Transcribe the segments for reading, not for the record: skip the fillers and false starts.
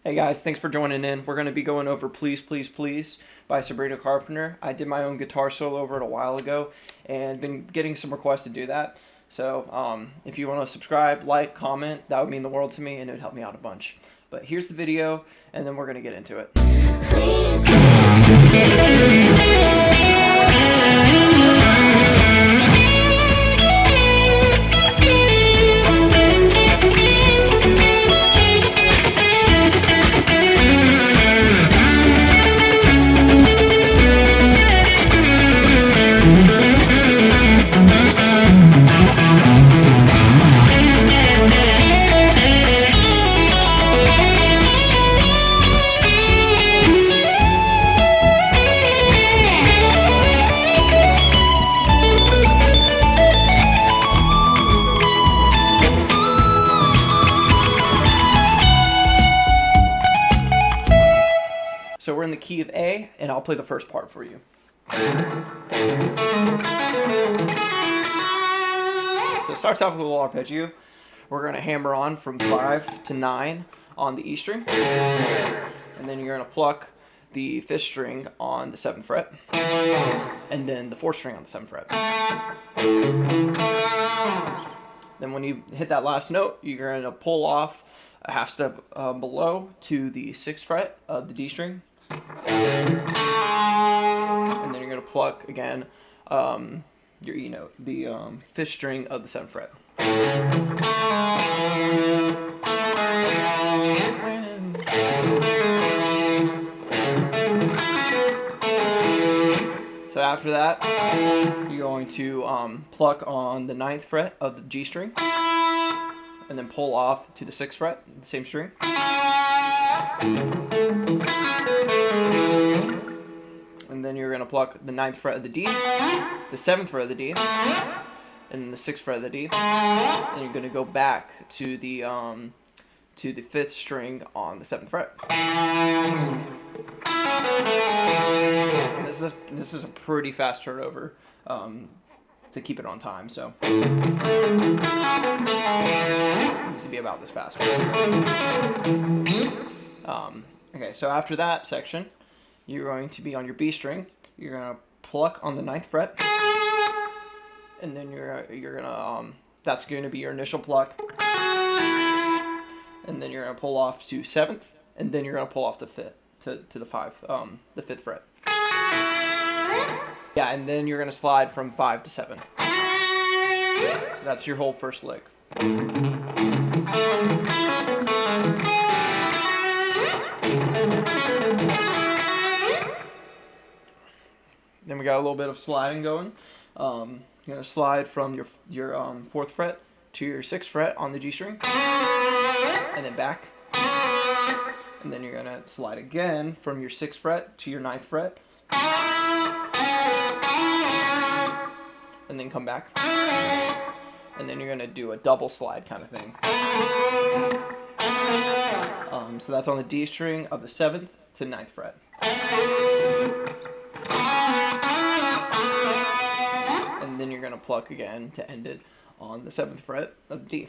Hey guys, thanks for joining in. We're going to be going over Please, Please, Please by Sabrina Carpenter. I did my own guitar solo over it a while ago and been getting some requests to do that. So if you want to subscribe, like, comment, that would mean the world to me and it would help me out a bunch. But here's the video and then we're going to get into it. Please, please, So we're in the key of A, and I'll play the first part for you. So it starts off with a little arpeggio. We're going to hammer on from 5 to 9 on the E string. And then you're going to pluck the 5th string on the 7th fret. And then the 4th string on the 7th fret. Then when you hit that last note, you're going to pull off a half step below to the 6th fret of the D string. And then you're going to pluck again your E note, the 5th string of the 7th fret. So after that, you're going to pluck on the 9th fret of the G string, and then pull off to the 6th fret, the same string. And then you're going to pluck the 9th fret of the D, the 7th fret of the D, and then the 6th fret of the D. And you're going to go back to the 5th string on the 7th fret. And this is a pretty fast turnover to keep it on time, so it needs to be about this fast. Okay, so after that section, you're going to be on your B string. You're gonna pluck on the 9th fret, and then you're gonna that's going to be your initial pluck, and then you're gonna pull off to 7th, and then you're gonna pull off to 5th to the 5th fret. Yeah, and then you're gonna slide from 5 to 7. So that's your whole first lick. Then we got a little bit of sliding going. You're gonna slide from your 4th fret to your 6th fret on the G string, and then back. And then you're gonna slide again from your 6th fret to your 9th fret, and then come back. And then you're gonna do a double slide kind of thing. So that's on the D string of the 7th to 9th fret. And then you're gonna pluck again to end it on the 7th fret of the D.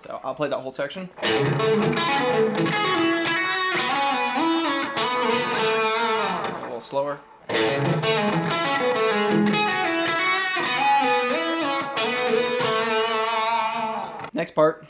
So I'll play that whole section. A little slower. Next part.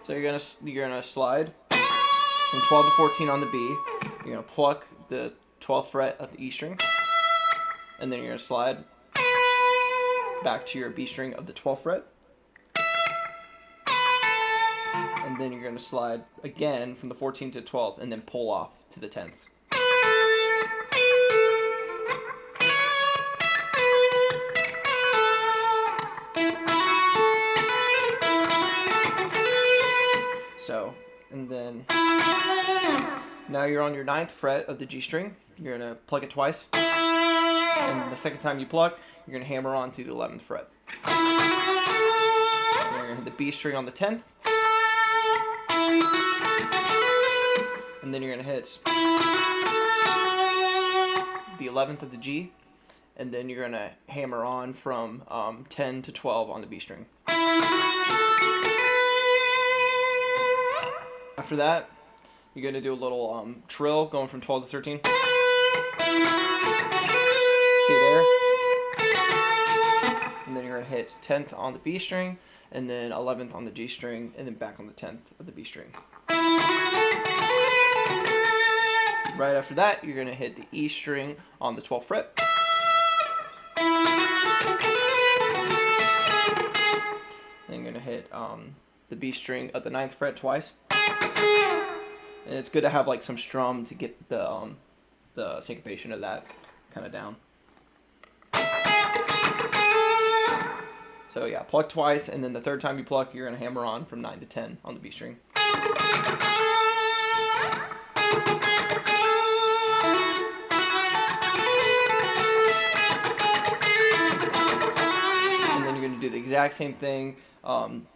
So you're gonna slide from 12 to 14 on the B. You're gonna pluck the 12th fret of the E string, and then you're gonna slide back to your B string of the 12th fret, and then you're gonna slide again from the 14th to 12th, and then pull off to the 10th. So, and then now you're on your 9th fret of the G string. You're going to pluck it twice. And the second time you pluck, you're going to hammer on to the 11th fret. You're going to hit the B string on the 10th. and then you're going to hit the 11th of the G, and then you're going to hammer on from 10 to 12 on the B string. After that, you're going to do a little trill going from 12 to 13. See there? And then you're going to hit 10th on the B string, and then 11th on the G string, and then back on the 10th of the B string. Right after that, you're going to hit the E string on the 12th fret. Then you're going to hit the B string at the 9th fret twice. And it's good to have like some strum to get the syncopation of that kind of down. So yeah, pluck twice, and then the third time you pluck, you're going to hammer on from 9 to 10 on the B string. And then you're going to do the exact same thing,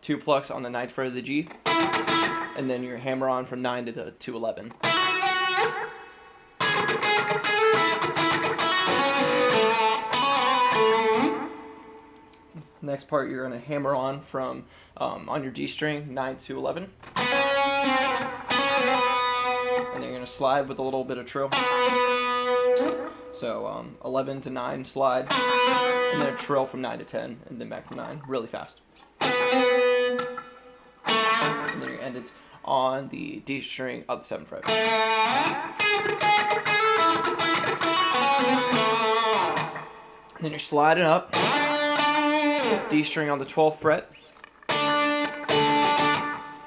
2 plucks on the 9th fret of the G, and then you're hammer on from 9 to 11. Next part, you're going to hammer on from on your G string 9 to 11, and then you're going to slide with a little bit of trill. So 11 to 9 slide, and then a trill from 9 to 10, and then back to 9 really fast. And then you end it on the D string of the 7th fret. And then you're sliding up, D string on the 12th fret, and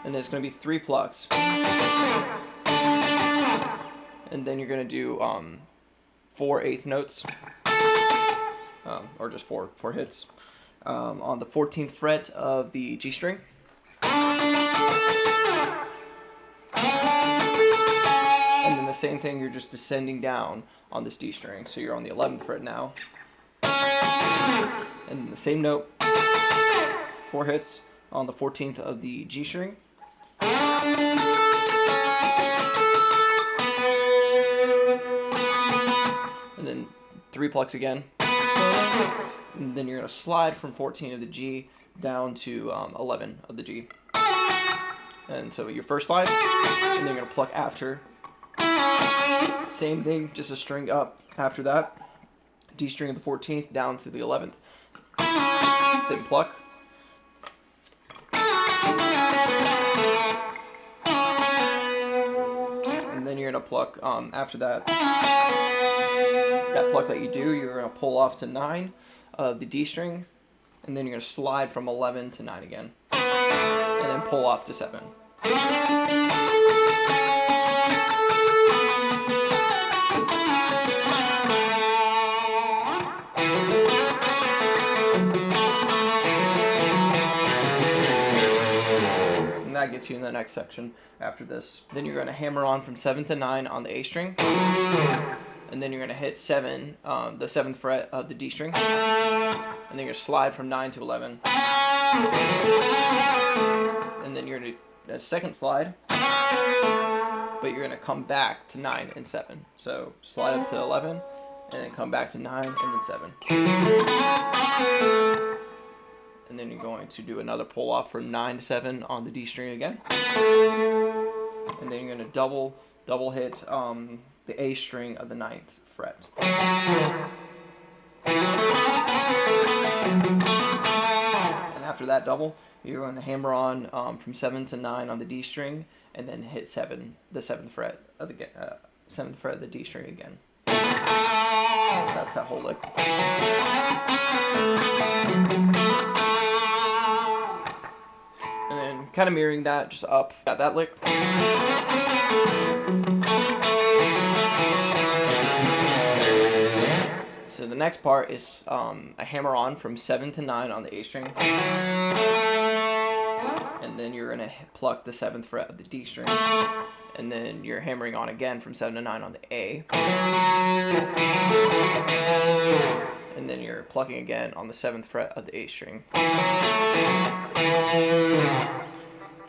then it's going to be 3 plucks. And then you're going to do 4 eighth notes, or just four hits, on the 14th fret of the G string. And then the same thing, you're just descending down on this D string, so you're on the 11th fret now. And the same note, 4 hits on the 14th of the G string. And then 3 plucks again. And then you're going to slide from 14 of the G down to 11 of the G. And so your first slide, and then you're going to pluck after. Same thing, just a string up after that. D string of the 14th down to the 11th. Then pluck. And then you're going to pluck after that. That pluck that you do, you're going to pull off to 9 of the D string, and then you're going to slide from 11 to 9 again, and then pull off to 7. And that gets you in the next section after this. Then you're going to hammer on from 7 to 9 on the A string. And then you're going to hit 7, the 7th fret of the D string. And then you're going to slide from 9 to 11. And then you're going to do a second slide. But you're going to come back to 9 and 7. So slide up to 11, and then come back to 9, and then 7. And then you're going to do another pull off from 9 to 7 on the D string again. And then you're going to double hit the A string of the 9th fret. And after that double, you're going to hammer on from 7 to 9 on the D string, and then hit the 7th fret of the 7th fret of the D string again. So that's that whole lick. And then kind of mirroring that, just up at that lick. So the next part is a hammer on from 7 to 9 on the A string. And then you're going to pluck the 7th fret of the D string. And then you're hammering on again from 7 to 9 on the A. And then you're plucking again on the 7th fret of the A string.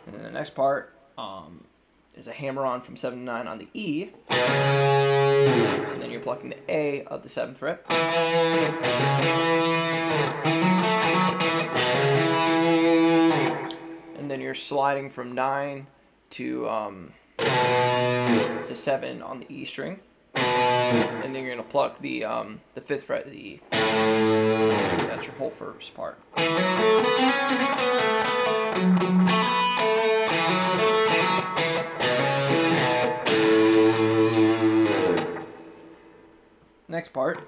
And then the next part is a hammer-on from 7 to 9 on the E. And then you're plucking the A of the 7th fret. And then you're sliding from 9 to 7 on the E string. And then you're going to pluck the 5th fret of the E. So that's your whole first part. Next part.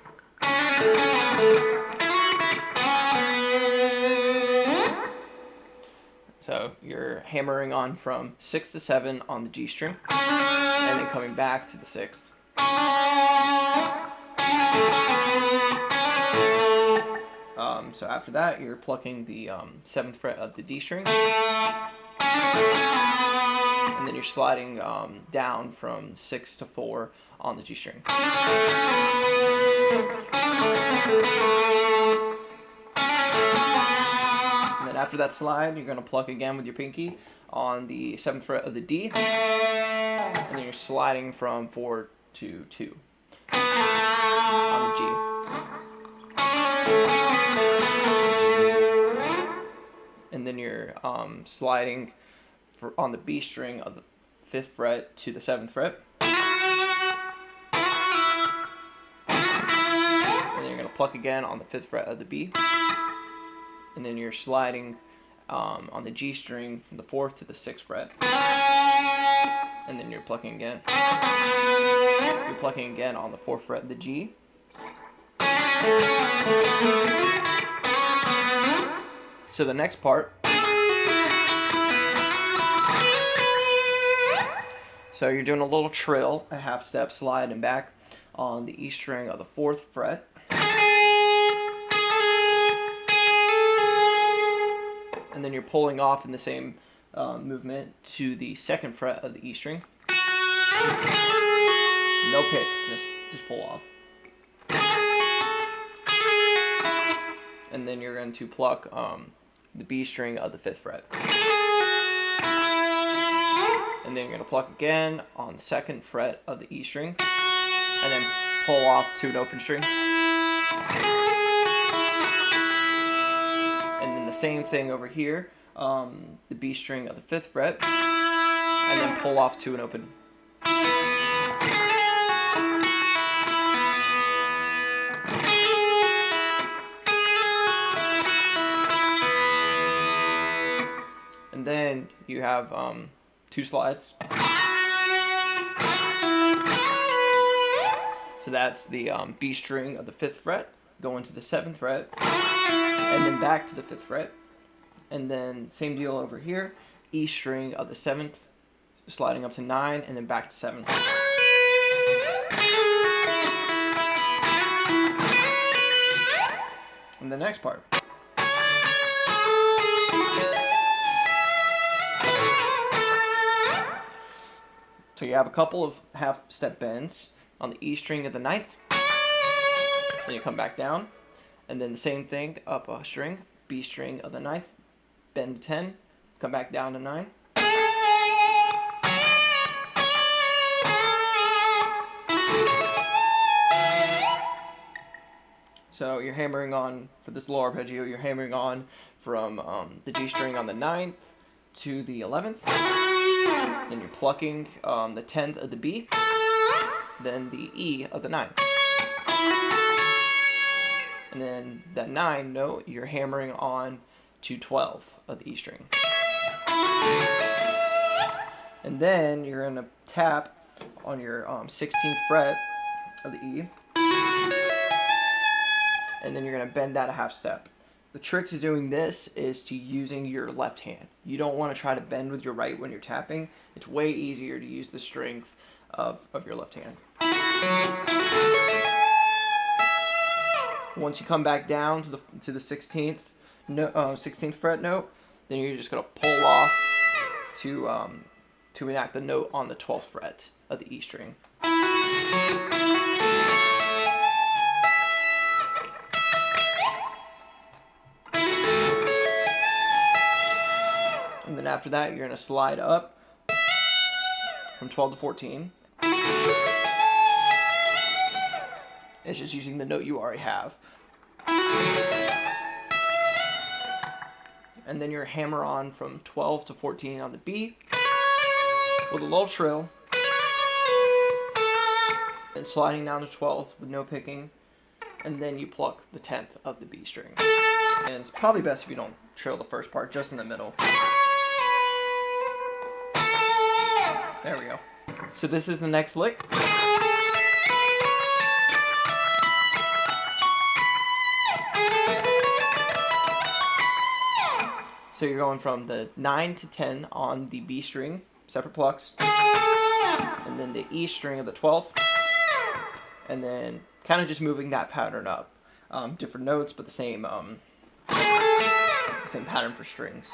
So you're hammering on from 6 to 7 on the G string, and then coming back to the 6th. So after that, you're plucking the 7th fret of the D string, and then you're sliding down from 6 to 4 on the G string. And then after that slide, you're going to pluck again with your pinky on the 7th fret of the D, and then you're sliding from 4 to 2 on the G. And then you're sliding on the B string of the 5th fret to the 7th fret. And then you're going to pluck again on the 5th fret of the B. And then you're sliding on the G string from the 4th to the 6th fret. And then you're plucking again. You're plucking again on the 4th fret of the G. So the next part. So you're doing a little trill, a half step slide and back on the E string of the 4th fret. And then you're pulling off in the same movement to the 2nd fret of the E string. No pick, just pull off. And then you're going to pluck the B string of the 5th fret. And then you're going to pluck again on the 2nd fret of the E string, and then pull off to an open string. And then the same thing over here, the B string of the 5th fret, and then pull off to an open. And then you have 2 slides. So that's the B string of the 5th fret going to the 7th fret, and then back to the 5th fret. And then same deal over here, E string of the 7th sliding up to 9, and then back to 7. And the next part. So you have a couple of half step bends on the E string of the 9th. Then you come back down. And then the same thing, up a string, B string of the 9th, bend to 10, come back down to 9. So you're hammering on, for this low arpeggio, you're hammering on from the G string on the 9th to the 11th. Then you're plucking the 10th of the B, then the E of the 9th. And then that 9 note, you're hammering on to 12 of the E string. And then you're going to tap on your 16th fret of the E. And then you're going to bend that a half step. The trick to doing this is to using your left hand. You don't want to try to bend with your right when you're tapping. It's way easier to use the strength of your left hand. Once you come back down to the 16th fret note, then you're just going to pull off to enact the note on the 12th fret of the E string. And then after that, you're going to slide up from 12 to 14. It's just using the note you already have. And then your hammer on from 12 to 14 on the B with a little trill, and sliding down to 12th with no picking, and then you pluck the 10th of the B string. And it's probably best if you don't trill the first part, just in the middle. There we go. So this is the next lick. So you're going from the 9 to 10 on the B string, separate plucks, and then the E string of the 12th, and then kind of just moving that pattern up. Different notes, but the same pattern for strings.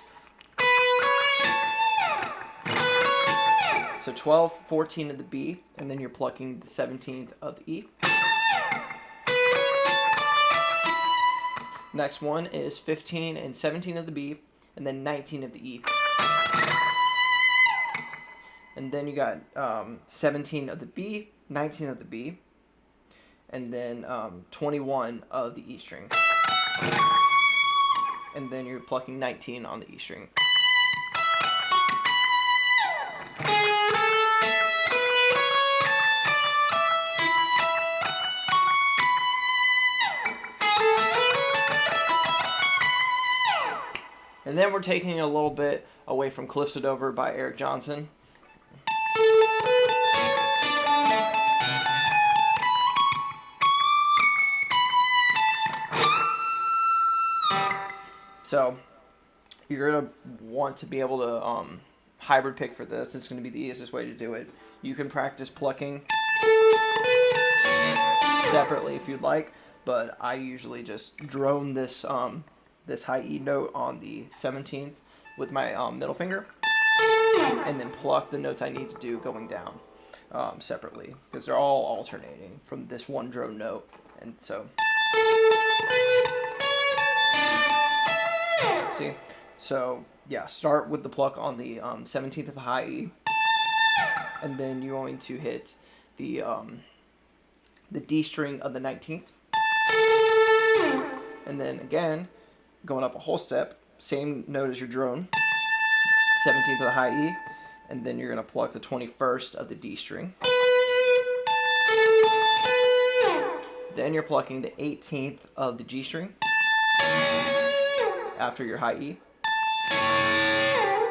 So 12, 14 of the B, and then you're plucking the 17th of the E. Next one is 15 and 17 of the B, and then 19 of the E. And then you got 17 of the B, 19 of the B, and then 21 of the E string. And then you're plucking 19 on the E string. And then we're taking it a little bit away from Cliffs It Over by Eric Johnson. So you're going to want to be able to hybrid pick for this. It's going to be the easiest way to do it. You can practice plucking separately if you'd like, but I usually just drone this this high E note on the 17th with my middle finger, and then pluck the notes I need to do going down separately, because they're all alternating from this one drone note. And so, see, so yeah, start with the pluck on the 17th of high E, and then you're going to hit the D string of the 19th, and then again, going up a whole step, same note as your drone, 17th of the high E, and then you're going to pluck the 21st of the D string. Then you're plucking the 18th of the G string after your high E.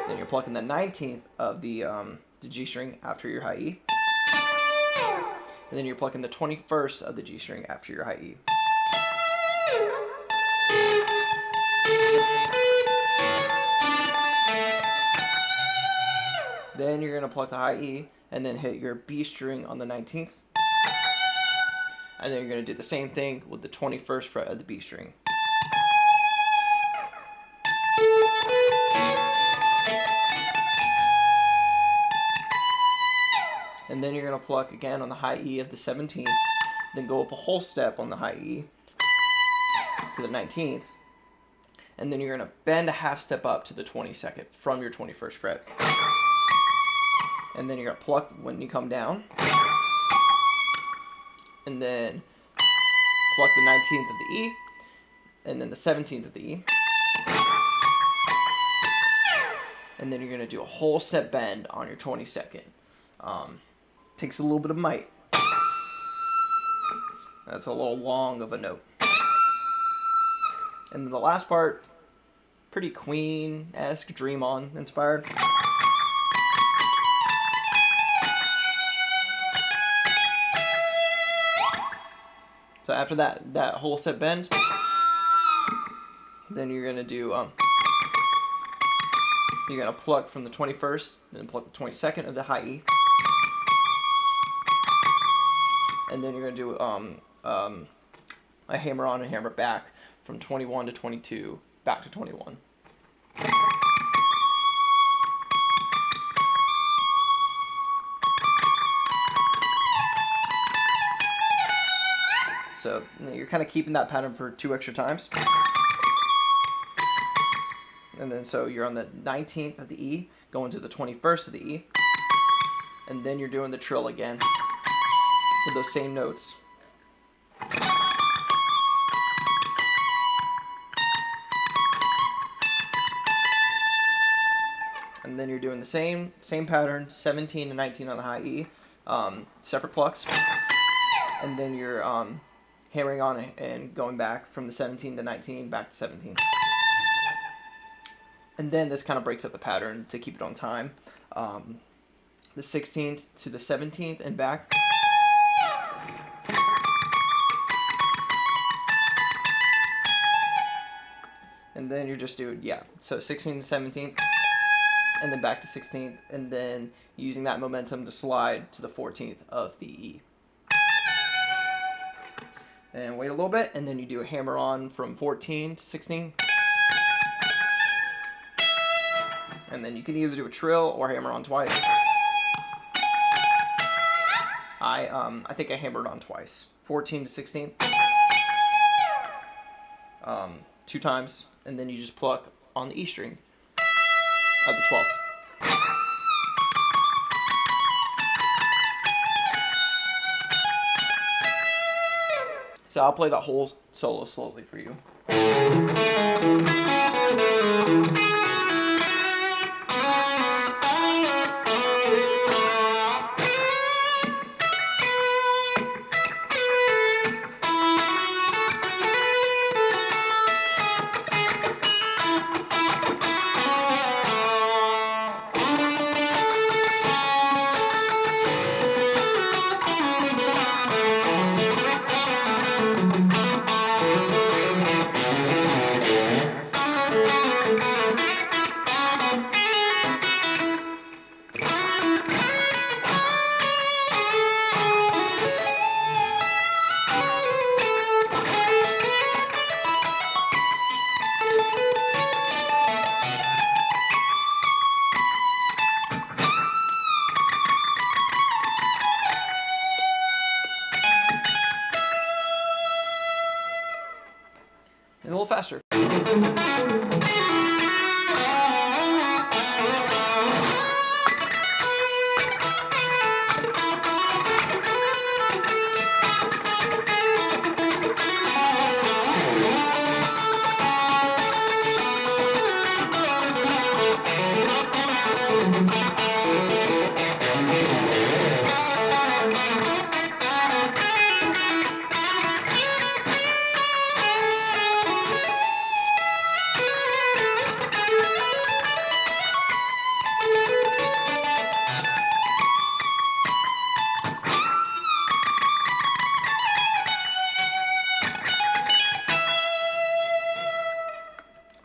Then you're plucking the 19th of the G string after your high E. And then you're plucking the 21st of the G string after your high E. Then you're going to pluck the high E and then hit your B string on the 19th. And then you're going to do the same thing with the 21st fret of the B string. And then you're going to pluck again on the high E of the 17th, then go up a whole step on the high E to the 19th, and then you're going to bend a half step up to the 22nd from your 21st fret. And then you're going to pluck when you come down, and then pluck the 19th of the E, and then the 17th of the E. And then you're going to do a whole step bend on your 22nd. Takes a little bit of might. That's a little long of a note. And then the last part, pretty Queen-esque, Dream On inspired. So after that whole set bend, then you're gonna do you're gonna pluck from the 21st, then pluck the 22nd of the high E, and then you're gonna do a hammer on and hammer back from 21 to 22 back to 21. So you're kind of keeping that pattern for 2 extra times. And then so you're on the 19th of the E, going to the 21st of the E, and then you're doing the trill again with those same notes. And then you're doing the same pattern, 17 to 19 on the high E, separate plucks, and then you're hammering on it and going back from the 17 to 19 back to 17. And then this kind of breaks up the pattern to keep it on time. The 16th to the 17th and back. And then you're just doing, so 16th to 17th, and then back to 16th, and then using that momentum to slide to the 14th of the E. And wait a little bit, and then you do a hammer on from 14 to 16. And then you can either do a trill or hammer on twice. I think I hammered on twice. 14 to 16. 2 times, and then you just pluck on the E string of the 12th. So I'll play that whole solo slowly for you. And a little faster.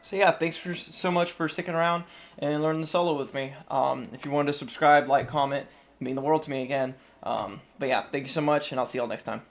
So yeah, thanks so much for sticking around and learning the solo with me. If you wanted to subscribe, like, comment, it mean the world to me again. But yeah, thank you so much, and I'll see y'all next time.